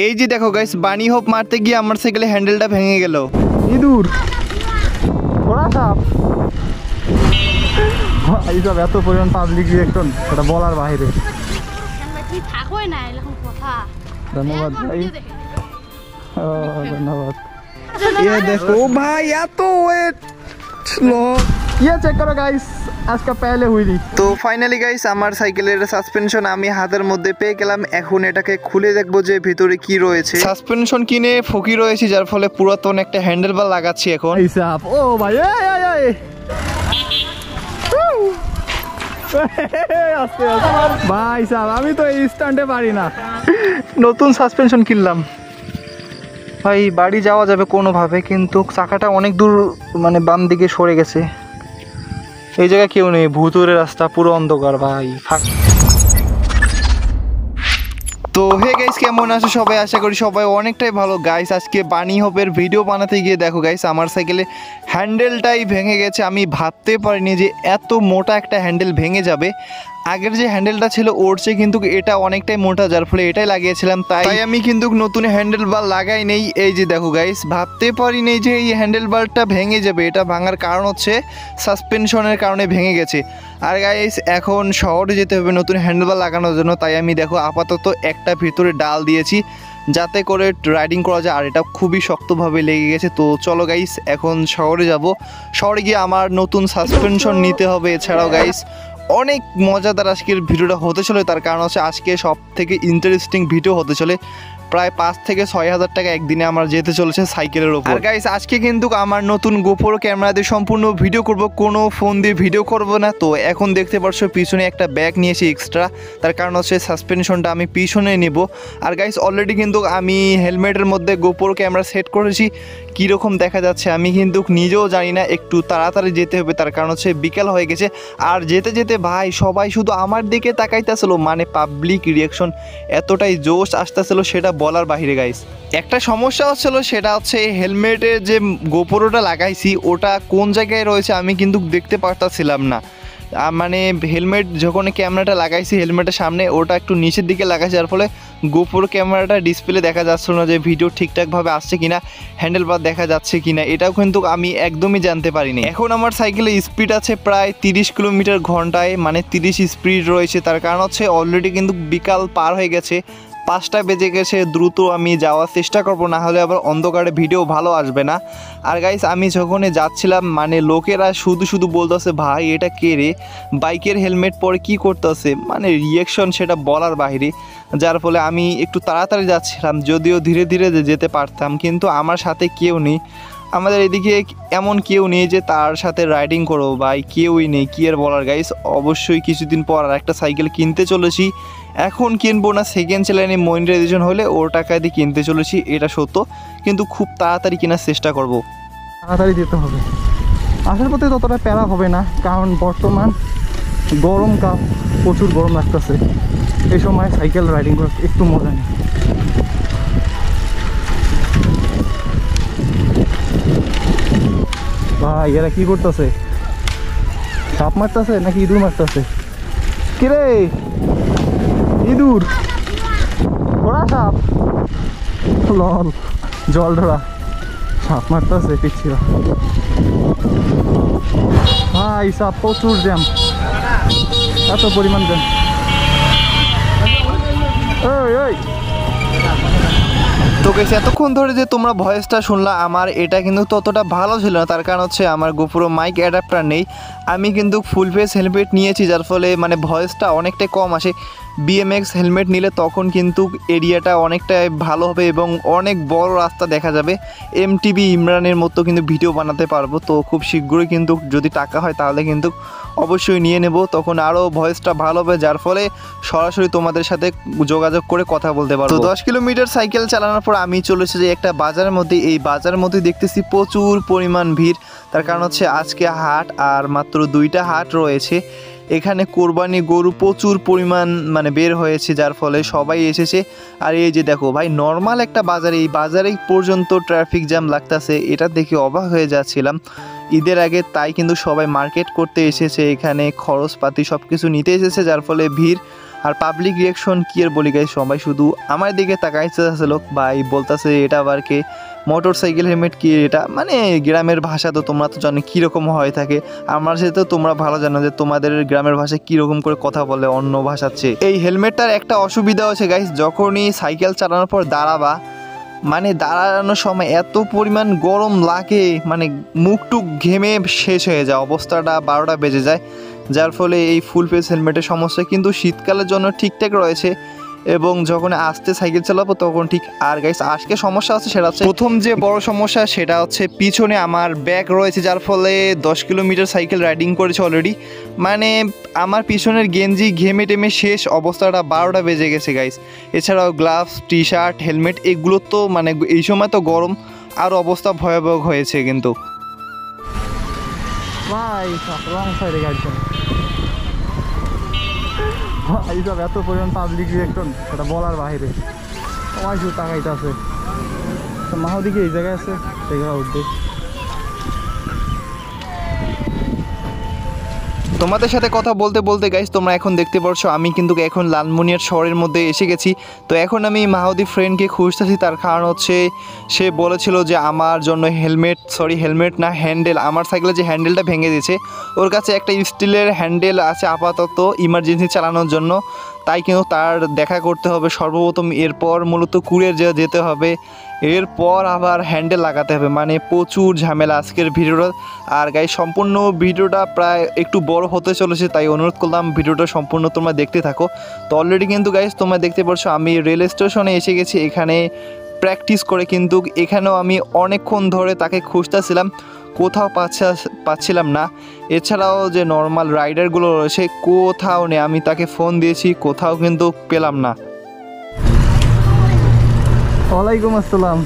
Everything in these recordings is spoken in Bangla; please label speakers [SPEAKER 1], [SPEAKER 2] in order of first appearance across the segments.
[SPEAKER 1] এই যে দেখো গাইস, বানি হোপ মারতে গিয়ে আমার সাইকেলের হ্যান্ডেলটা ভেঙে গেল।
[SPEAKER 2] ইঁদুর, ওরা সাপ, এইসব এত পরিমাণ পাবলিক রিয়াকশন এটা বলার বাইরে। ধন্যবাদ ভাই, ধন্যবাদ। ये देखो भाई এত ওয়েট লো, ये চেক করো গাইস, আজকে পহলে হুইলি।
[SPEAKER 1] তো ফাইনালি গাইস আমার সাইকেলের সাসপেনশন আমি হাতের মধ্যে পেয়ে গেলাম। এখন এটাকে খুলে দেখবো যে ভিতরে কি রয়েছে। সাসপেনশন কিনে ফকি রয়েছে, যার ফলে পুরাতন একটা হ্যান্ডেল বার লাগাচ্ছি এখন।
[SPEAKER 2] এই সাপ, ও ভাই আস্তে আস্তে ভাই সাহেব, আমি তো এই স্ট্যান্ডে পারি না।
[SPEAKER 1] নতুন সাসপেনশন কিনলাম ভাই, বাড়ি যাওয়া যাবে কোনোভাবে, কিন্তু চাকাটা অনেক দূর মানে বাম দিকে সরে গেছে। এই জায়গায় কেউ নেই, ভুতুরে রাস্তা, পুরো অন্ধকার ভাই, ফাঁক। তো হে গাইস, কেমন আছো সবাই? আশা করি সবাই অনেকটাই ভালো। গাইস আজকে বানি হোপের ভিডিও বানাতে গিয়ে দেখো গাইস আমার সাইকেলে হ্যান্ডেলটাই ভেঙে গেছে। আমি ভাবতে পারিনি যে এত মোটা একটা হ্যান্ডেল ভেঙে যাবে। আগের যে হ্যান্ডেলটা ছিল ওর চেয়ে কিন্তু এটা অনেকটাই মোটা, যার ফলে এটাই লাগিয়েছিলাম। তাই আমি কিন্তু নতুন হ্যান্ডেল বার লাগাই নেই। এই যে দেখো গাইস, ভাবতে পারিনি যে এই হ্যান্ডেল বারটা ভেঙে যাবে। এটা ভাঙার কারণ হচ্ছে সাসপেনশনের কারণে ভেঙে গেছে। আর গাইস এখন শহরে যেতে হবে নতুন হ্যান্ডেল বার লাগানোর জন্য। তাই আমি দেখো আপাতত একটা ভিতরে ডাল দিয়েছি যাতে করে রাইডিং করা যায়। আর এটা খুবই শক্তভাবে লেগে গেছে। তো চলো গাইস এখন শহরে যাব। শহরে গিয়ে আমার নতুন সাসপেনশন নিতে হবে। এছাড়াও গাইস অনেক মজাদার আজকের ভিডিওটা হতে চলে, তার কারণ হচ্ছে আজকে সব থেকে ইন্টারেস্টিং ভিডিও হতে চলে। প্রায় 5 থেকে 6 হাজার টাকা একদিনে আমার যেতে চলেছে সাইকেলের ওপর। আর গাইস আজকে কিন্তু আমার নতুন গোপ্রো ক্যামেরা দিয়ে সম্পূর্ণ ভিডিও করব, কোনো ফোন দিয়ে ভিডিও করব না। তো এখন দেখতে পারছো পিছনে একটা ব্যাগ নিয়েছি এক্সট্রা, তার কারণ হচ্ছে সাসপেনশনটা আমি পিছনে নেব। আর গাইস অলরেডি কিন্তু আমি হেলমেটের মধ্যে গোপ্রো ক্যামেরা সেট করেছি। কীরকম দেখা যাচ্ছে আমি কিন্তু নিজেও জানি না, একটু তাড়াতাড়ি যেতে হবে, তার কারণ হচ্ছে বিকেল হয়ে গেছে। আর যেতে যেতে ভাই সবাই শুধু আমার দিকে তাকাইতেছিল, মানে পাবলিক রিয়াকশন এতটাই জোশ আসতেছিল সেটা বলার বাহিরে। গাইস একটা সমস্যা হচ্ছিল, সেটা হচ্ছে হেলমেটের যে গোপ্রোটা লাগাইছি ওটা কোন জায়গায় রয়েছে আমি কিন্তু দেখতে পারতাছিলাম না। মানে হেলমেট যখন ক্যামেরাটা লাগাইছি হেলমেটের সামনে, ওটা একটু নিচের দিকে লাগাইছি, যার ফলে গোপ্রো ক্যামেরাটা ডিসপ্লে দেখা যাচ্ছিল না যে ভিডিও ঠিকঠাকভাবে আসছে কিনা, হ্যান্ডেল বার দেখা যাচ্ছে কিনা, এটাও কিন্তু আমি একদমই জানতে পারিনি। এখন আমার সাইকেলের স্পিড আছে প্রায় 30 কিলোমিটার ঘন্টায়, মানে 30 স্পিড রয়েছে। তার কারণ হচ্ছে অলরেডি কিন্তু বিকাল পার হয়ে গেছে, 5টা বেজে গেছে। দ্রুত আমি যাওয়ার চেষ্টা করবো, না হলে আবার অন্ধকারে ভিডিও ভালো আসবে না। আর গাইস আমি যখনই যাচ্ছিলাম মানে লোকেরা শুধু শুধু বলতেছে ভাই এটা কে রে, বাইকের হেলমেট পরে কি করতেছে, মানে রিয়াকশন সেটা বলার বাইরে। যার ফলে আমি একটু তাড়াতাড়ি যাচ্ছিলাম, যদিও ধীরে ধীরে যেতে পারতাম, কিন্তু আমার সাথে কেউ নেই। আমাদের এদিকে এমন কেউ নেই যে তার সাথে রাইডিং করবো, ভাই কেউই নেই। কি আর বলার গাইস, অবশ্যই কিছুদিন পর আর একটা সাইকেল কিনতে চলেছি। এখন কিনবো না, সেকেন্ড চ্যালেঞ্জে মনিটাইজেশন হলে ওর টাকা দিয়ে কিনতে চলেছি, এটা সত্য, কিন্তু খুব তাড়াতাড়ি কেনার চেষ্টা করব।
[SPEAKER 2] তাড়াতাড়ি যেতে হবে, আসার পথে ততটা প্যারা হবে না, কারণ বর্তমান গরমকাল, প্রচুর গরম লাগতেছে। এই সময় সাইকেল রাইডিং করা একটু মজা নেই। ভাই এরা কি করতেছে, সাপ মারতেছে নাকি ইঁদুর মারতেছে? কিরে ইঁদুর, ওরা সাপ, লল জল ধরা সাপ মারতেছে পিছিয়ে। ভাই সাপ প্রচুর জ্যাম, এত পরিমাণ জ্যাম। ওই
[SPEAKER 1] তো গেছে এতক্ষণ ধরে যে তোমরা ভয়েসটা শুনলা আমার, এটা কিন্তু ততটা ভালো ছিল না, তার কারণ হচ্ছে আমার গোপ্রো মাইক অ্যাডাপ্টার নেই। আমি কিন্তু ফুল ফেস হেলমেট নিয়েছি, যার ফলে মানে ভয়েসটা অনেকটাই কম আসে। BMX হেলমেট নিলে তখন কিন্তু এরিয়াটা অনেকটাই ভালো হবে এবং অনেক বড় রাস্তা দেখা যাবে। MTV ইমরানের মতো কিন্তু ভিডিও বানাতে পারবো। তো খুব শীঘ্রই কিন্তু যদি টাকা হয় তাহলে কিন্তু অবশ্যই নিয়ে নেব, তখন আরও ভয়েসটা ভালো হবে, যার ফলে সরাসরি তোমাদের সাথে যোগাযোগ করে কথা বলতে পারবো। তো 10 কিলোমিটার সাইকেল চালানোর পর আমি চলে এসেছি একটা বাজারের মধ্যে। এই বাজারের মধ্যে দেখতেছি প্রচুর পরিমাণ ভিড়, তার কারণ হচ্ছে আজকে হাট, আর মাত্র 2টা হাট রয়েছে। এখানে কোরবানি গরু প্রচুর পরিমাণ মানে বের হয়েছে, যার ফলে সবাই এসেছে। আর এই যে দেখো ভাই, নর্মাল একটা বাজারে, এই বাজারে পর্যন্ত ট্রাফিক জ্যাম লাগতেছে, এটা দেখে অবাক হয়ে যাচ্ছিলাম। ঈদের আগে তাই কিন্তু সবাই মার্কেট করতে এসেছে, এখানে খরচপাতি সব কিছু নিতে এসেছে, যার ফলে ভিড়। আর পাবলিক রিয়াকশন কি আর বলি গাইস, সবাই শুধু আমার দিকে তাকাইতেছে, লোক ভাই বলতেছে এটা আবার কে মোটর সাইকেল হেলমেট কি এটা, মানে গ্রামের ভাষা তো তোমরা তো জানো কীরকম হয়ে থাকে, আমার সাথে তো তোমরা ভালো জানো যে তোমাদের গ্রামের ভাষায় কীরকম করে কথা বলে অন্য ভাষার চেয়ে। এই হেলমেটটার একটা অসুবিধা আছে গাইস, যখনই সাইকেল চালানোর পর দাঁড়াবা, মানে দাঁড়ানোর সময় এত পরিমাণ গরম লাগে, মানে মুখ টুক ঘেমে শেষ হয়ে যায়, অবস্থাটা 12টা বেজে যায়, যার ফলে এই ফুল ফেস হেলমেটের সমস্যা কিন্তু শীতকালের জন্য ঠিকঠাক রয়েছে, এবং যখন আস্তে সাইকেল চালাবো তখন ঠিক। আর গাইস আজকে সমস্যা আছে, সেটা হচ্ছে প্রথম যে বড় সমস্যা সেটা হচ্ছে পিছনে আমার ব্যাগ রয়েছে, যার ফলে 10 কিলোমিটার সাইকেল রাইডিং করেছে অলরেডি, মানে আমার পিছনের গেঞ্জি ঘেমে টেমে শেষ, অবস্থাটা 12টা বেজে গেছে গাইস। এছাড়াও গ্লাভস, টি শার্ট, হেলমেট এগুলো তো মানে এই সময় তো গরম, আর অবস্থা ভয়াবহ হয়েছে কিন্তু।
[SPEAKER 2] ভাই রং সাইডে গাড়ি এইসব এত পরিমাণ পাবলিক রিয়াকশন এটা বলার বাইরে, সবাই শুধু তাকাইতে আছে। মাহদিকে এই জায়গায় আছে, সেগুলো উঠবে।
[SPEAKER 1] তোমাদের সাথে কথা বলতে বলতে গাইস তোমরা এখন দেখতে পাচ্ছ আমি কিন্তু এখন লালমনিরহাট শহরের মধ্যে এসে গেছি। তো এখন আমি মাহদি ফ্রেন্ডকে খুঁজতেছি, তার কারণ হচ্ছে সে বলেছিল যে আমার জন্য হেলমেট না হ্যান্ডেল, আমার সাইকেলের যে হ্যান্ডেলটা ভেঙে দিয়েছে, ওর কাছে একটা স্টিলের হ্যান্ডেল আছে আপাতত ইমার্জেন্সি চালানোর জন্য, তাই কিন্তু তার দেখা করতে হবে সর্বপ্রথম, এরপর মূলত কুরিয়ার যেতে হবে, এরপর আবার হ্যান্ডেল লাগাতে হবে, মানে প্রচুর ঝামেলা আজকের ভিডিওটা। আর গাইস সম্পূর্ণ ভিডিওটা প্রায় একটু বড় হতে চলেছে, তাই অনুরোধ করলাম ভিডিওটা সম্পূর্ণ তোমরা দেখতে থাকো। তো অলরেডি কিন্তু গাইস তোমরা দেখতে পাচ্ছ আমি রেল স্টেশনে এসে গেছি, এখানে প্র্যাকটিস করে, কিন্তু এখানেও আমি অনেকক্ষণ ধরে তাকে খুঁজতেছিলাম, কোথাও পাচ্ছিলাম না। এছাড়াও যে নর্মাল রাইডারগুলো রয়েছে কোথাও নেই, আমি তাকে ফোন দিয়েছি, কোথাও কিন্তু পেলাম না।
[SPEAKER 2] ওয়ালাইকুম আসসালাম।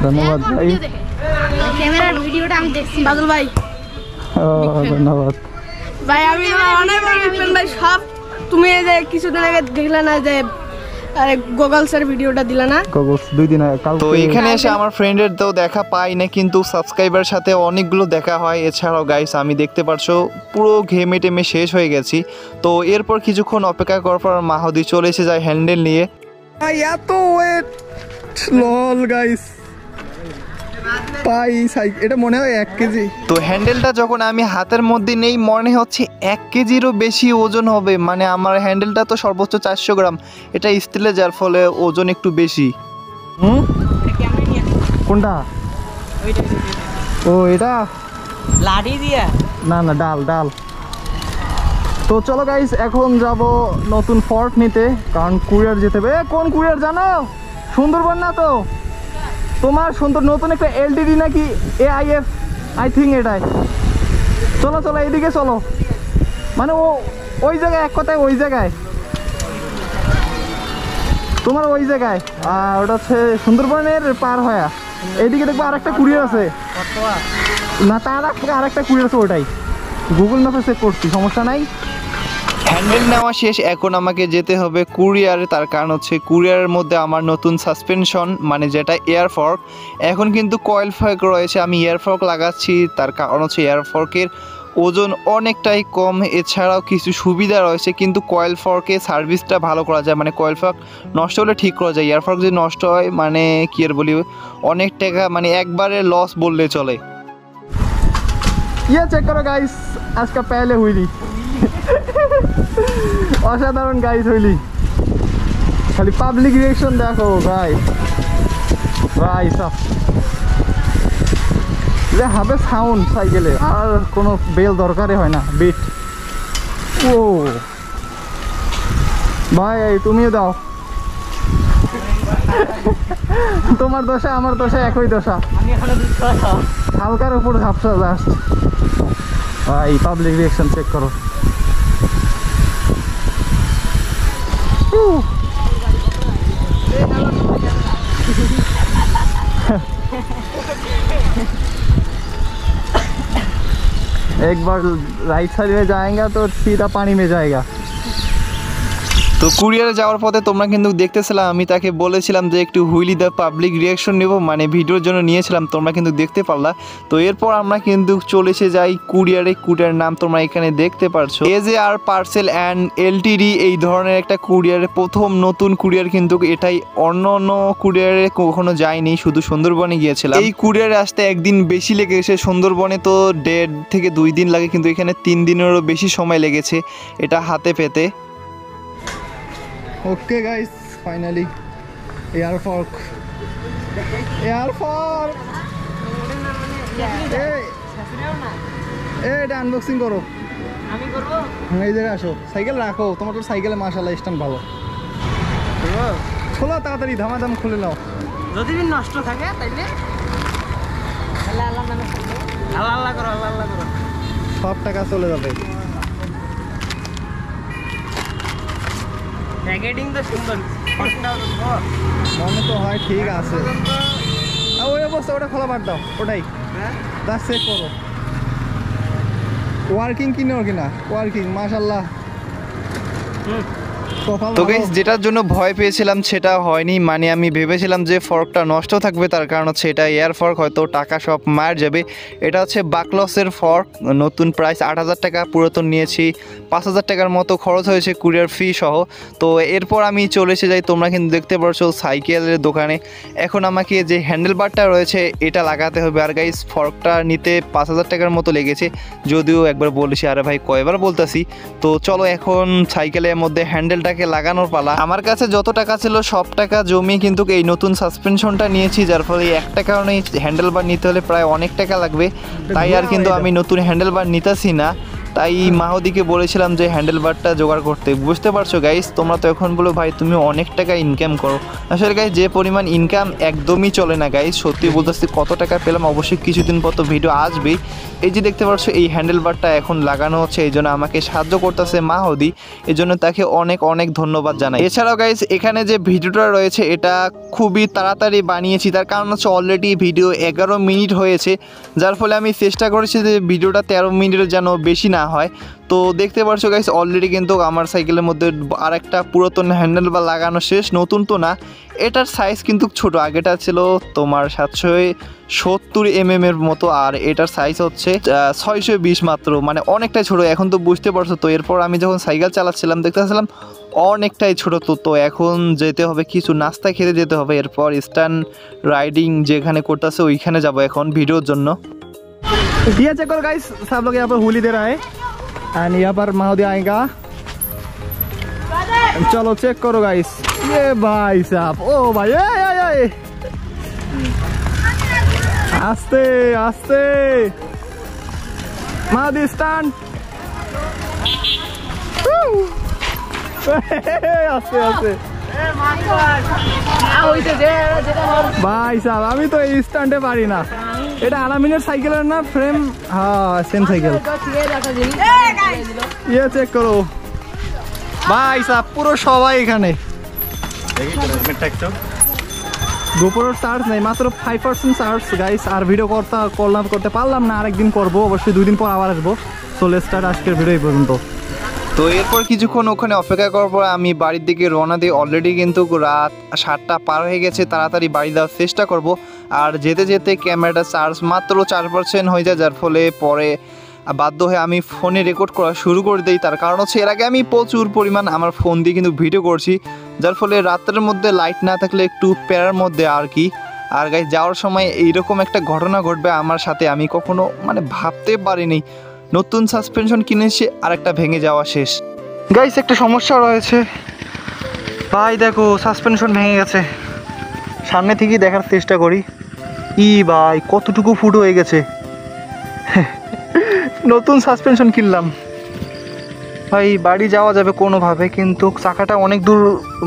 [SPEAKER 2] ধন্যবাদ ভাই, ধন্যবাদ
[SPEAKER 3] ভাই। আমি অনেক ভাই, সব তুমি কিছুদিন আগে দেখলে না যে গোগলসের ভিডিওটা দিলা না,
[SPEAKER 2] গোগলস 2 দিন আগে।
[SPEAKER 1] তো এখানে এসে আমার ফ্রেন্ডের তো দেখা পাই না, কিন্তু সাবস্ক্রাইবার সাথে অনেকগুলো দেখা হয়। এছাড়াও গাইস আমি দেখতে পারছো পুরো ঘেমে টেমে শেষ হয়ে গেছি। তো এরপর কিছুক্ষণ অপেক্ষা করার পর মাহদি চলে এসে যায় হ্যান্ডেল নিয়ে।
[SPEAKER 2] এত ওয়েট লল গাইস, পাই সাইকেল এটা মনে হয় 1 কেজি।
[SPEAKER 1] তো হ্যান্ডেলটা যখন আমি হাতের মধ্যে নেই মনে হচ্ছে 1 কেজিরও বেশি ওজন হবে, মানে আমার হ্যান্ডেলটা তো সর্বোচ্চ 400 গ্রাম, এটা স্টিলে, যার ফলে ওজন একটু বেশি।
[SPEAKER 2] কোনটা? ও এটা
[SPEAKER 4] লাঠি দিয়া
[SPEAKER 2] না না ডাল ডাল। তো চলো গাইস এখন যাব নতুন ফর্ট নিতে, কারণ কুরিয়ার যেতে হবে। কোন কুরিয়ার জানো? সুন্দরবন না তো তোমার সুন্দর নতুন একটা এলটিডি নাকি AIF, আই থিঙ্ক এটাই। চলো চলো এইদিকে চলো, মানে ওই জায়গায়, এক কথায় ওই জায়গায়, তোমার ওই জায়গায়, আর ওটা হচ্ছে সুন্দরবনের পার হয়া এইদিকে দেখবো আরেকটা কুরিয়ার আছে না, তার আরেকটা কুরিয়ার আছে, ওটাই গুগল ম্যাপে চেক করছি, সমস্যা নাই।
[SPEAKER 1] হ্যান্ডেল নেওয়া শেষ, এখন আমাকে যেতে হবে কুরিয়ারে, তার কারণ হচ্ছে কুরিয়ারের মধ্যে আমার নতুন সাসপেনশন, মানে যেটা এয়ার ফর্ক, এখন কিন্তু কয়েল ফর্ক রয়েছে, আমি এয়ার ফর্ক লাগাচ্ছি, তার কারণ হচ্ছে এয়ার ফর্কের ওজন অনেকটাই কম, এছাড়াও কিছু সুবিধা রয়েছে, কিন্তু কয়েল ফর্কে সার্ভিসটা ভালো করা যায়, মানে কয়েল ফর্ক নষ্ট হলে ঠিক করা যায়, এয়ার ফর্ক যদি নষ্ট হয় মানে কি আর বলি, অনেক টাকা, মানে একবারে লস বললে চলে।
[SPEAKER 2] ইয়ে চেক করো গাইস, আজকে পেলে হুইলি অসাধারণ গাইস হইলি, খালি পাবলিক রিয়াকশন দেখো ভাই, ভাই সব হবে সাউন্ড সাইকেলে, আর কোনো বেল দরকারই হয় না, বিট। ও ভাই তুমিও দাও, তোমার দশা আমার দশা একই দশা, হালকার উপর ঝাপসা জাস্ট। ভাই পাবলিক রিয়াকশন চেক করো, एक बार राइट साइड में जाएगा तो सीधा पानी में जाएगा।
[SPEAKER 1] তো কুরিয়ারে যাওয়ার পথে তোমরা কিন্তু দেখতেছিলাম আমি তাকে বলেছিলাম যে একটু হুইলি দ্য পাবলিক রিয়াকশন নেব, মানে ভিডিওর জন্য নিয়েছিলাম, তোমরা কিন্তু দেখতে পারলা। তো এরপর আমরা কিন্তু চলে এসে যাই কুরিয়ারে। কুরিয়ারের নাম তোমরা এখানে দেখতে পারছো, AJR পার্সেল অ্যান্ড LTD। এই ধরনের একটা কুরিয়ারের প্রথম নতুন কুরিয়ার, কিন্তু এটাই অন্য অন্য কুরিয়ারে কখনো যায়নি, শুধু সুন্দরবনে গিয়েছিলাম। এই কুরিয়ারে আসতে একদিন বেশি লেগেছে, সুন্দরবনে তো 1.5 থেকে 2 দিন লাগে, কিন্তু এখানে 3 দিনেরও বেশি সময় লেগেছে এটা হাতে পেতে।
[SPEAKER 2] Okay guys, finally air fork এটা আনবক্সিং করো।
[SPEAKER 4] আমি করবো।
[SPEAKER 2] এই জায়গায় আসো, সাইকেল রাখো, তোমার তো সাইকেলে মাশাআল্লাহ স্ট্যান্ড ভালো। খোলো তাড়াতাড়ি, ধামাধাম খুলে নাও।
[SPEAKER 4] যদি নষ্ট থাকে তাইলে আল্লাহ আল্লাহ নামে আল্লাহ আল্লাহ করো, আল্লাহ আল্লাহ করো,
[SPEAKER 2] সব টাকা চলে যাবে।
[SPEAKER 4] প্যাকেটিং তো সুন্দর,
[SPEAKER 2] মনে তো হয় ঠিক আছে। ওই অবস্থা, ওটা খোলা বাদ দাও, ওটাই জাস্ট চেক করো ওয়ার্কিং কি না কিনা। ওয়ার্কিং মাশাআল্লাহ।
[SPEAKER 1] তো গাইস, যেটার জন্য ভয় পেয়েছিলাম সেটা হয়নি, মানে আমি ভেবেছিলাম যে ফর্কটা নষ্ট থাকবে, তার কারণ হচ্ছে এটা এয়ার ফর্ক, হয়তো টাকা সব মার যাবে। এটা হচ্ছে বাকলসের ফর্ক, নতুন প্রাইস 8,000 টাকা, পুরাতন নিয়েছি 5,000 টাকার মতো খরচ হয়েছে কুরিয়ার ফি সহ। তো এরপর আমি চলে এসে যাই, তোমরা কিন্তু দেখতে পাচ্ছ সাইকেলের দোকানে। এখন আমাকে যে হ্যান্ডেল বারটা রয়েছে এটা লাগাতে হবে। আর গাইস, ফর্কটা নিতে 5,000 টাকার মতো লেগেছে, যদিও একবার বলেছি, আরে ভাই কয়বার বলতেছি। তো চলো এখন সাইকেলের মধ্যে হ্যান্ডেলটা লাগানোর পালা। আমার কাছে যত টাকা ছিল সব টাকা জমিয়ে কিন্তু এই নতুন সাসপেনশনটা নিয়েছি, যার ফলে একটা কারণেই হ্যান্ডেল বার নিতে হলে প্রায় অনেক টাকা লাগবে, তাই আর কিন্তু আমি নতুন হ্যান্ডেল বার নিতেছি না। তাই মাহদিকে বলেছিলাম যে হ্যান্ডেল বারটা জোগাড় করতে। বুঝতে পারছো গাইস, তোমরা তো এখন বলো ভাই তুমি অনেক টাকা ইনকাম করো। আসলে গাইস, যে পরিমাণ ইনকাম একদমই চলে না গাইস, সত্যি বলতেছি। কত টাকা পেলাম অবশ্যই কিছুদিন পর তো ভিডিও আসবেই। এই যে দেখতে পাচ্ছ এই হ্যান্ডেল বারটা এখন লাগানো হচ্ছে, এই জন্য আমাকে সাহায্য করতেছে মাহদি, এই জন্য তাকে অনেক অনেক ধন্যবাদ জানাই। এছাড়াও গাইস, এখানে যে ভিডিওটা রয়েছে এটা খুবই তাড়াতাড়ি বানিয়েছি, তার কারণ হচ্ছে অলরেডি ভিডিও 11 মিনিট হয়েছে, যার ফলে আমি চেষ্টা করেছি যে ভিডিওটা 13 মিনিটের যেন বেশি না হয়। তো দেখতে পাচ্ছ গাইস, অলরেডি কিন্তু আমার সাইকেলের মধ্যে আরেকটা পুরাতন হ্যান্ডেল বার লাগানো শেষ। নতুন তো না, এটার সাইজ কিন্তু ছোট, আগেটা ছিল তোমার 770 mm এর মতো, আর এটার সাইজ হচ্ছে 620 মাত্র, মানে অনেকটাই ছোট। এখন তো বুঝতে পারছো। তো এরপর আমি যখন সাইকেল চালাচ্ছিলাম দেখতেছিলাম অনেকটাই ছোট। তো এখন যেতে হবে, কিছু নাস্তা খেতে যেতে হবে, এরপর স্ট্যান্ড রাইডিং যেখানে করতেছে ওইখানে যাব এখন ভিডিওর জন্য।
[SPEAKER 2] ये चेक करो गाइस, सब लोग यहाँ पर होली दे रहा है एंड यहाँ पर माहौदी आएगा। चलो चेक करो गाइस, ये भाई साहब, ओ भाई ए आस्ते आस्ते माहौदी स्टैंड आस्ते आस्ते ভাই সাহেব, আমি তো এই স্ট্যান্ডে পারি না। এটা আলামিনের সাইকেলের না ফ্রেম? হ্যাঁ, সেম সাইকেল। ইয়ে চেক করো ভাই সাহেব, পুরো সবাই এখানে। গোপরের চার্জ নেই, মাত্র 5% চার্জ গাইস। আর ভিডিও করতে পারলাম না, আরেকদিন করবো অবশ্যই, 2 দিন পর আবার আসবো। চলে স্টার্ট আজকের ভিডিও এই পর্যন্ত।
[SPEAKER 1] তো এরপর কিছুক্ষণ ওখানে অপেক্ষা করার পর আমি বাড়ির দিকে রওনা দিই। অলরেডি কিন্তু রাত 7টা পার হয়ে গেছে, তাড়াতাড়ি বাড়ি যাওয়ার চেষ্টা করব। আর যেতে যেতে ক্যামেরাটা চার্জ মাত্র 4% হয়ে যায়, যার ফলে পরে বাধ্য হয়ে আমি ফোনে রেকর্ড করা শুরু করে দিই। তার কারণ হচ্ছে এর আগে আমি প্রচুর পরিমাণ আমার ফোন দিয়ে কিন্তু ভিডিও করছি, যার ফলে রাতের মধ্যে লাইট না থাকলে একটু প্যারার মধ্যে আর কি। আর গাইস, যাওয়ার সময় এইরকম একটা ঘটনা ঘটবে আমার সাথে, আমি কখনো মানে ভাবতে পারিনি। নতুন সাসপেনশন কিনেছি আর একটা ভেঙে যাওয়া শেষ।
[SPEAKER 2] গাইস, একটা সমস্যা রয়েছে ভাই, দেখো সাসপেনশন ভেঙে গেছে। সামনে থেকেই দেখার চেষ্টা করি। ই ভাই, কতটুকু ফুট হয়ে গেছে। নতুন সাসপেনশন কিনলাম ভাই, বাড়ি যাওয়া যাবে কোনোভাবে, কিন্তু চাকাটা অনেক দূর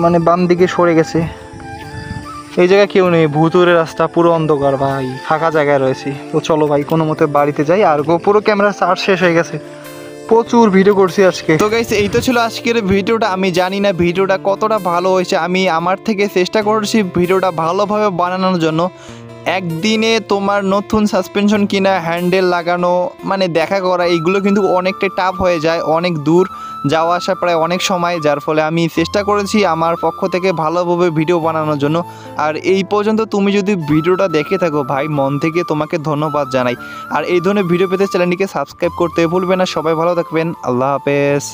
[SPEAKER 2] মানে বাম দিকে সরে গেছে। এই জায়গায় কেউ নেই, ভুতুরে রাস্তা, পুরো অন্ধকার ভাই, ফাঁকা জায়গায় রয়েছি। তো চলো ভাই কোনো মতে বাড়িতে যাই। আর পুরো ক্যামেরা চার্জ শেষ হয়ে গেছে, প্রচুর ভিডিও করছি আজকে।
[SPEAKER 1] তো গাইস, এই তো ছিল আজকের ভিডিওটা। আমি জানি না ভিডিওটা কতটা ভালো হয়েছে, আমি আমার থেকে চেষ্টা করছি ভিডিওটা ভালোভাবে বানানোর জন্য। একদিনে তোমার নতুন সাসপেনশন কিনা, হ্যান্ডেল লাগানো, মানে দেখা করা, এইগুলো কিন্তু অনেকটাই টাফ হয়ে যায়, অনেক দূর। যাওয়া আসা প্রায় অনেক সময়, যার ফলে আমি চেষ্টা করেছি আমার পক্ষ থেকে ভালোভাবে ভিডিও বানানোর জন্য। আর এই পর্যন্ত তুমি যদি ভিডিওটা দেখে থাকো ভাই, মন থেকে তোমাকে ধন্যবাদ জানাই। আর এই ধরনের ভিডিও পেতে চ্যানেলটিকে সাবস্ক্রাইব করতে ভুলবে না। সবাই ভালো থাকবেন, আল্লাহ হাফেজ।